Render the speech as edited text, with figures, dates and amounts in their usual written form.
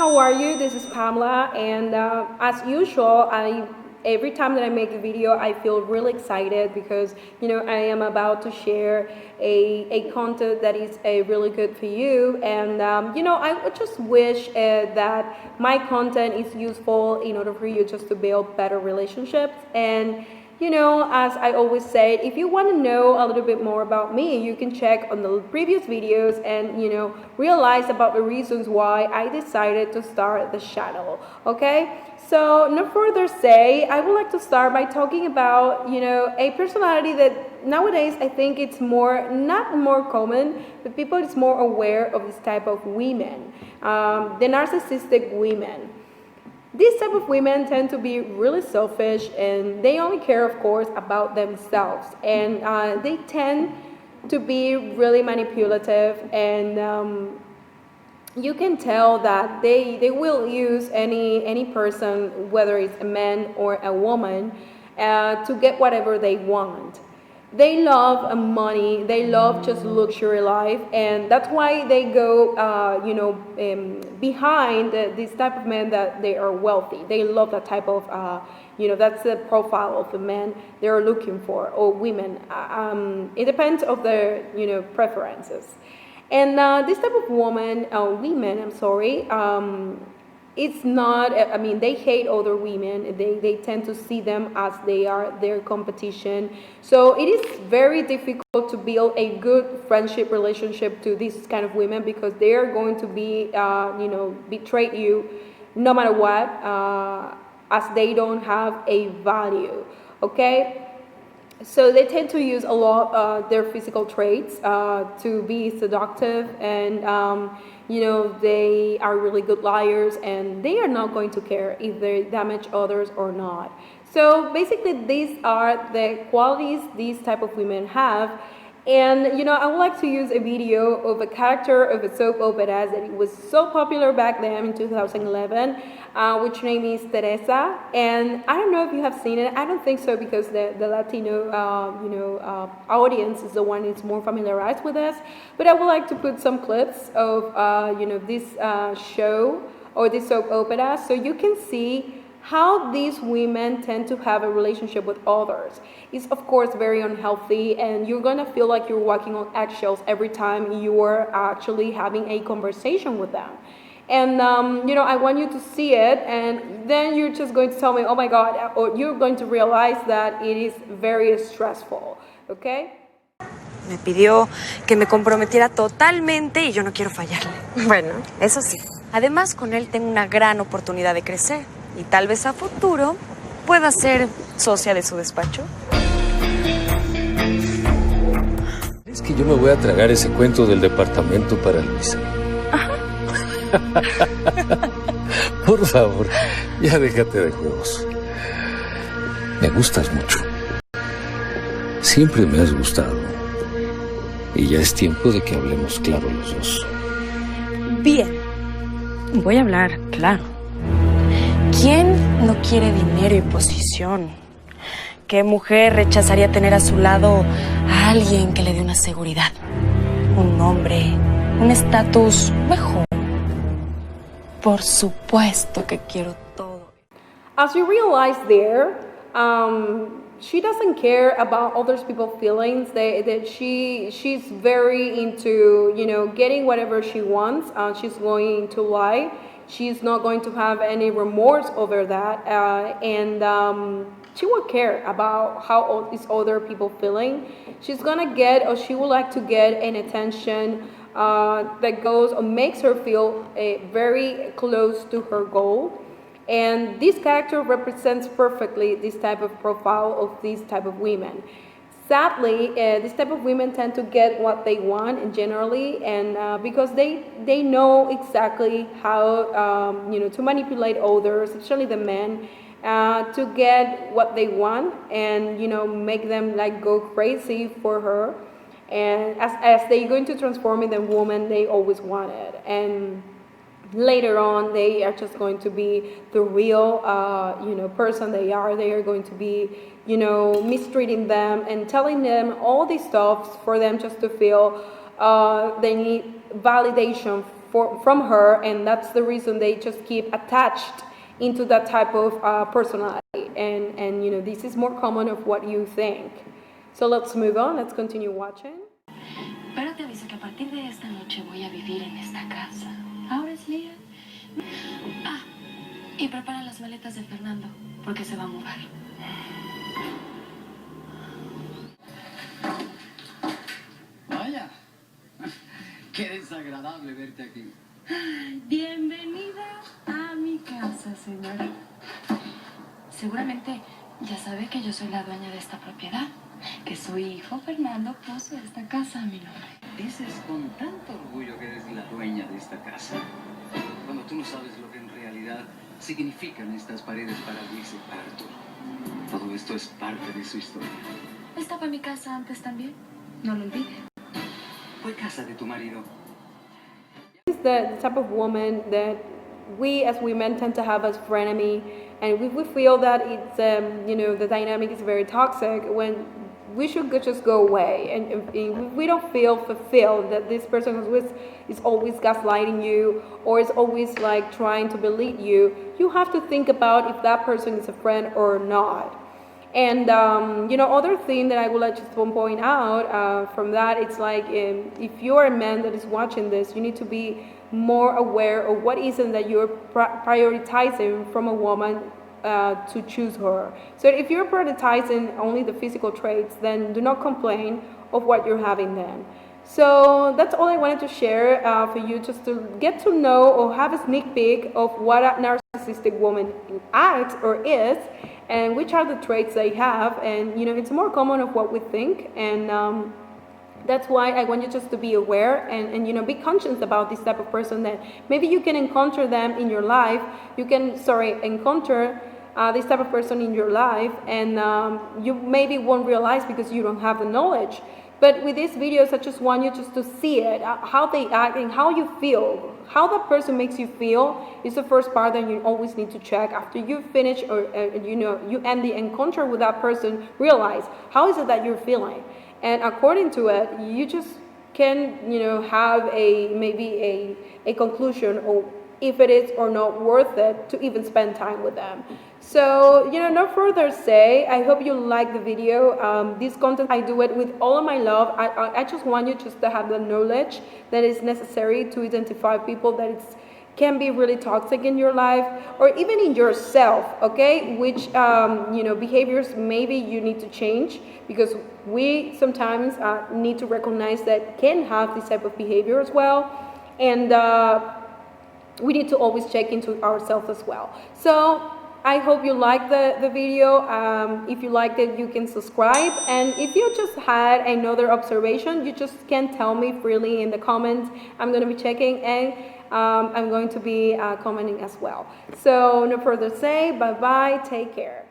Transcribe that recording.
how are you? This is Pamela, and as usual, every time that I make a video, I feel really excited because I am about to share a content that is really good for you, and I would just wish that my content is useful in order for you just to build better relationships. And as I always say, if you want to know a little bit more about me, you can check on the previous videos and, realize about the reasons why I decided to start the channel, okay? So, no further say, I would like to start by talking about, a personality that nowadays I think it's not more common, but people is more aware of this type of women, the narcissistic women. These type of women tend to be really selfish, and they only care, of course, about themselves. And they tend to be really manipulative, and you can tell that they will use any person, whether it's a man or a woman, to get whatever they want. They love money, they love just luxury life, and that's why they go, behind this type of men that they are wealthy. They love that type of, that's the profile of the men they're looking for, or women. It depends of their, preferences. And this type of women, it's not, they hate other women. They tend to see them as they are their competition. So it is very difficult to build a good friendship relationship to these kind of women, because they are going to be, betray you no matter what, as they don't have a value, okay? So they tend to use a lot their physical traits to be seductive, and they are really good liars, and they are not going to care if they damage others or not. So basically, these are the qualities these type of women have. And I would like to use a video of a character of a soap opera that it was so popular back then in 2011, which name is Teresa. And I don't know if you have seen it. I don't think so, because the Latino audience is the one that's more familiarized with this. But I would like to put some clips of this show, or this soap opera, so you can see how these women tend to have a relationship with others. Is of course very unhealthy, and you're gonna feel like you're walking on eggshells every time you're actually having a conversation with them. And I want you to see it, and then you're just going to tell me, oh my God, or you're going to realize that it is very stressful, okay? Me pidió que me comprometiera totalmente y yo no quiero fallarle. Bueno, eso sí. Además, con él tengo una gran oportunidad de crecer. Y tal vez a futuro pueda ser socia de su despacho. Es que yo me voy a tragar ese cuento del departamento para Luisa. Ajá. Por favor, ya déjate de juegos. Me gustas mucho. Siempre me has gustado. Y ya es tiempo de que hablemos claro los dos. Bien. Voy a hablar claro. ¿Quién no quiere dinero y posición? ¿Qué mujer rechazaría tener a su lado a alguien que le dé una seguridad, un nombre, un estatus mejor? Por supuesto que quiero todo. As you realize there, she doesn't care about other people's feelings. She's very into, getting whatever she wants. She's going to lie. She's not going to have any remorse over that, and she won't care about how is other people feeling. She's gonna get, or she would like to get, an attention that goes or makes her feel very close to her goal. And this character represents perfectly this type of profile of these type of women. Sadly, this type of women tend to get what they want, generally, and because they know exactly how to manipulate others, especially the men, to get what they want, and make them like go crazy for her, and as they're going to transform in the woman they always wanted. And later on, they are just going to be the real, person they are. They are going to be, mistreating them and telling them all these stuff for them just to feel they need validation from her, and that's the reason they just keep attached into that type of personality. And you know, this is more common of what you think. So let's move on. Let's continue watching. Pero te aviso que a partir de esta noche voy a vivir en esta casa. Ahora es mía. Ah, y prepara las maletas de Fernando, porque se va a mudar. Vaya, qué desagradable verte aquí. Bienvenida a mi casa, señora. Seguramente ya sabe que yo soy la dueña de esta propiedad, que su hijo Fernando puso esta casa a mi nombre. Dices con tanto orgullo que eres la dueña de esta casa, cuando tú no sabes lo que en realidad significan estas paredes para Luis y para Arturo. Todo esto es parte de su historia. Esta fue mi casa antes también, no lo olvide. Fue casa de tu marido. This is the type of woman that we as women tend to have as frenemy, and we feel that it's you know, the dynamic is very toxic, when we should just go away, and we don't feel fulfilled that this person is always gaslighting you or is always like trying to belittle you. You have to think about if that person is a friend or not. And you know, other thing that I would like to point out from that, it's like if you're a man that is watching this, you need to be more aware of what is it that you're prioritizing from a woman to choose her. So if you're prioritizing only the physical traits, then do not complain of what you're having then. So that's all I wanted to share for you, just to get to know or have a sneak peek of what a narcissistic woman acts or is, and which are the traits they have. And you know, it's more common of what we think, and that's why I want you just to be aware and you know, be conscious about this type of person, that maybe you can encounter them in your life. You can encounter this type of person in your life, and you maybe won't realize because you don't have the knowledge. But with these videos, I just want you just to see it, how they act and how you feel. How that person makes you feel is the first part that you always need to check. After you finish or you know, you end the encounter with that person, realize how is it that you're feeling. And according to it, you just can, you know, have maybe a conclusion of if it is or not worth it to even spend time with them. So, you know, no further say. I hope you like the video. This content, I do it with all of my love. I just want you just to have the knowledge that is necessary to identify people that can be really toxic in your life, or even in yourself, okay? Which, you know, behaviors maybe you need to change, because we sometimes need to recognize that can have this type of behavior as well. And we need to always check into ourselves as well. So I hope you liked the video. If you liked it, you can subscribe. And if you just had another observation, you just can tell me freely in the comments. I'm going to be checking, and I'm going to be commenting as well. So no further say, bye-bye, take care.